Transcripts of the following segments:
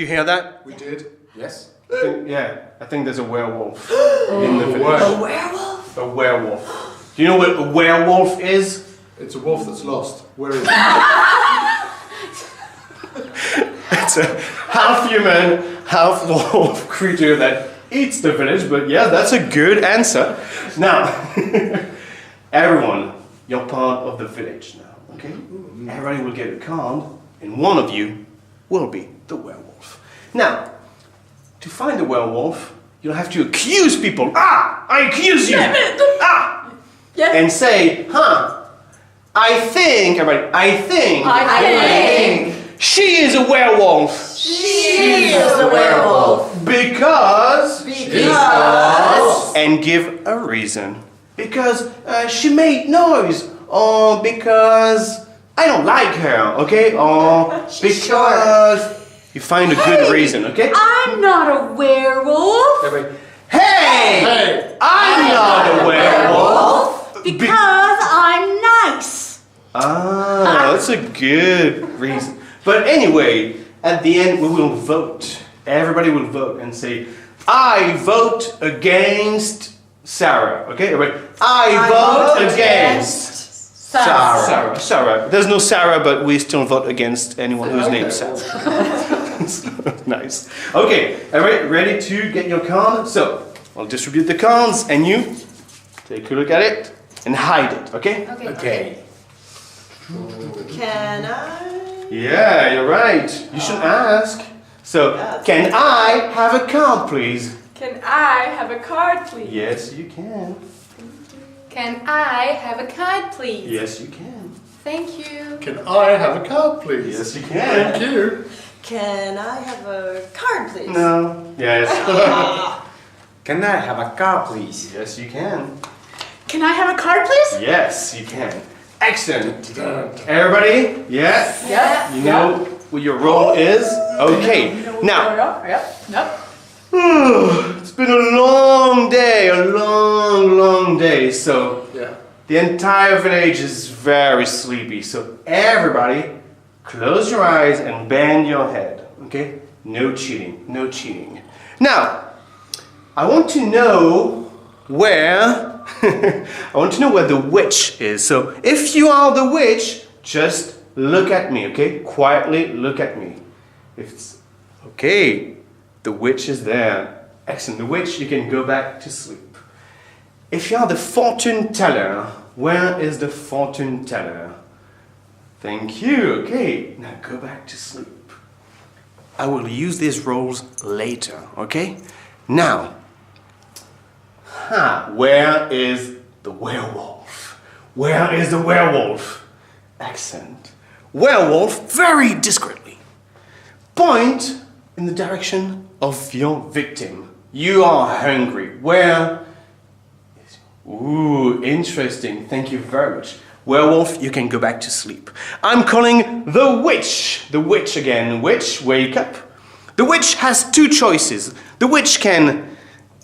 you hear that? We did. Yes. I think there's a werewolf in the village. A werewolf? A werewolf. Do you know what a werewolf is? It's a wolf that's lost. Where is it? It's a half human, half wolf creature that eats the village, but yeah, that's a good answer. Now, everyone, you're part of the village now, okay? Everybody will get a card, and one of you will be the werewolf. Now, to find the werewolf, you'll have to accuse people. Ah, I accuse you! Ah! Yeah. And say, I think, everybody, I think she is a werewolf. She is a werewolf. Because. Because. And give a reason. Because she made noise. Or because I don't like her, okay? Or because you find a good reason, okay? I'm not a werewolf. Everybody, hey! I'm not a werewolf. Because I'm nice. Ah, that's a good reason. But anyway, at the end we will vote. Everybody will vote and say, I vote against Sarah. Okay, everybody? I vote against Sarah. There's no Sarah, but we still vote against anyone whose name is Sarah. Nice. Okay, everybody ready to get your card? So, I'll distribute the cards and you take a look at it and hide it, okay? Okay. Can I? Yeah, you're right. You should ask. So, can I have a card, please? Can I have a card, please? Yes, you can. Can I have a card, please? Yes, you can. Thank you. Can I have a card, please? Yes, you can. Thank you. Can I have a card, please? No. Yes. Can I have a car, please? Yes, you can. Can I have a card, please? Yes, you can. Excellent. Everybody? Yes? Yeah. You know what your role is? Okay. Now, it's been a long day, a long day. So, the entire village is very sleepy. So, everybody, close your eyes and bend your head. Okay? No cheating. No cheating. Now, I want to know where the witch is. So if you are the witch, just look at me, okay? Quietly look at me. If it's okay, the witch is there. Excellent. The witch, you can go back to sleep. If you are the fortune teller, where is the fortune teller? Thank you. Okay, now go back to sleep. I will use these roles later, okay? Now, where is the werewolf? Where is the werewolf? Excellent. Werewolf, very discreetly. Point in the direction of your victim. You are hungry. Where is... Ooh, interesting. Thank you very much. Werewolf, you can go back to sleep. I'm calling the witch. The witch again. Witch, wake up. The witch has two choices. The witch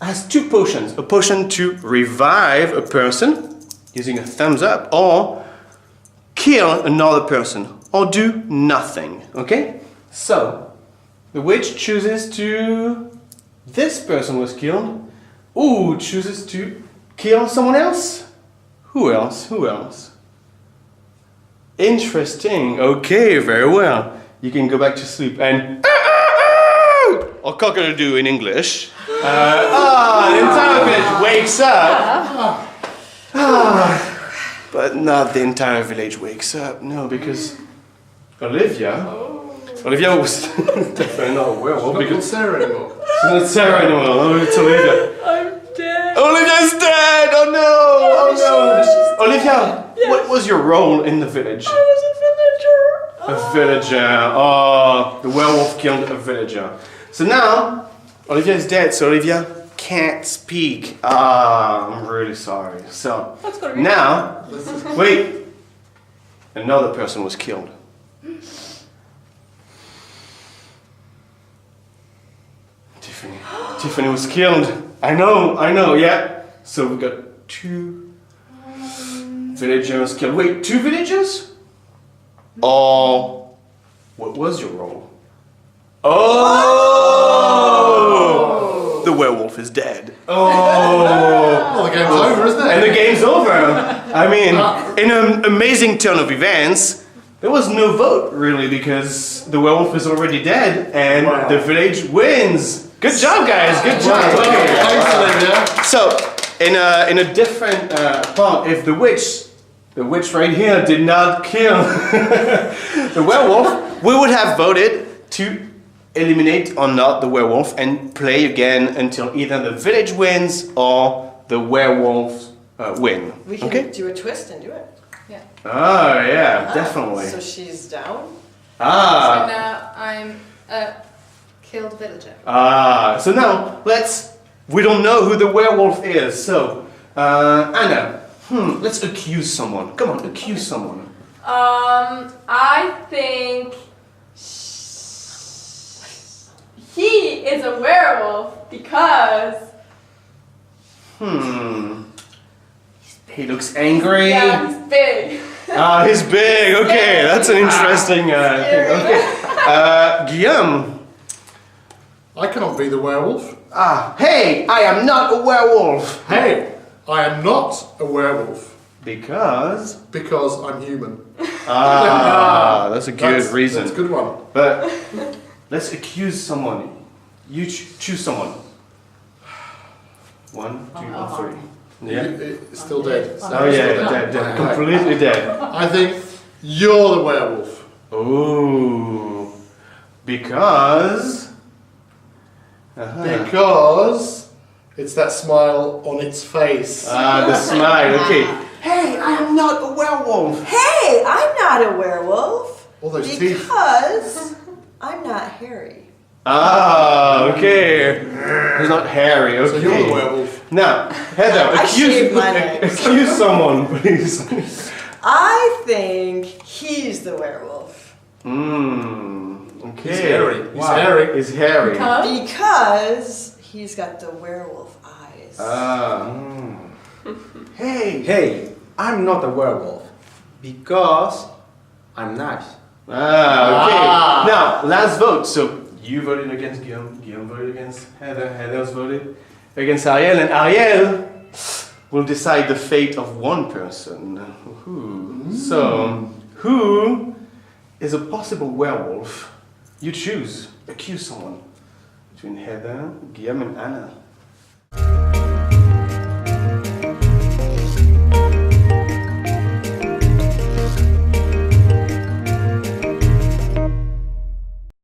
has two potions. A potion to revive a person using a thumbs up, or kill another person, or do nothing. Okay? So, the witch chooses to... This person was killed. Ooh, chooses to kill someone else? Who else? Who else? Interesting. Okay, very well. You can go back to sleep and... or cock-a-doodle in English. The entire village wakes up. But not the entire village wakes up. No, because Olivia was definitely not a werewolf. It's not Sarah anymore. It's not Sarah anymore. Oh, it's Olivia. I'm dead. Olivia's dead. Oh no. Oh no. Olivia, what was your role in the village? I was a villager. A villager. Oh, the werewolf killed a villager. So now, Olivia is dead, so Olivia can't speak. I'm really sorry. So, now, wait. Another person was killed. Tiffany was killed. I know, yeah. So we got two villagers killed. Wait, two villagers? Or what was your role? Oh! The werewolf is dead. Oh! Well, the game's over, isn't it? And the game's over. I mean, in an amazing turn of events, there was no vote really because the werewolf is already dead and the village wins. Good job, guys. Good job. Okay. Thanks, Olivia. So, in a different part, if the witch right here did not kill the werewolf, we would have voted to eliminate or not the werewolf and play again until either the village wins or the werewolves win. We can Okay? do a twist and do it. Yeah. Oh yeah, definitely. So she's down. So Ah, now I'm a killed villager. so now we don't know who the werewolf is, so Anna, let's accuse someone. Come on, accuse someone. I think he is a werewolf because He looks angry. yeah, he's big. He's big. Okay, that's an interesting thing. Okay, Guillaume. I cannot be the werewolf. Hey, I am not a werewolf. Hey, I am not a werewolf Because. because I'm human. That's a good reason. That's a good one. But let's accuse someone. You choose someone. 1, 2, or 3. Yeah. It's still dead. Oh yeah, dead, completely dead. I think you're the werewolf. Ooh, because. Because it's that smile on its face. The smile. Okay. Hey, I am not a werewolf. Hey, I'm not a werewolf. All those teeth. Because I'm not hairy. Okay. He's not hairy. Okay. So you're the werewolf. Now, Heather, I shaved my legs. accuse someone, please. I think he's the werewolf. Okay. He's hairy. He's Wow. hairy. He's hairy. Because he's got the werewolf eyes. Hey. Hey, I'm not a werewolf because I'm nice. Okay. Now, last vote. So you voted against Guillaume. Guillaume voted against Heather. Heather's voted against Ariel, and Ariel will decide the fate of one person. So, who is a possible werewolf? You choose. Accuse someone between Heather, Guillaume, and Anna.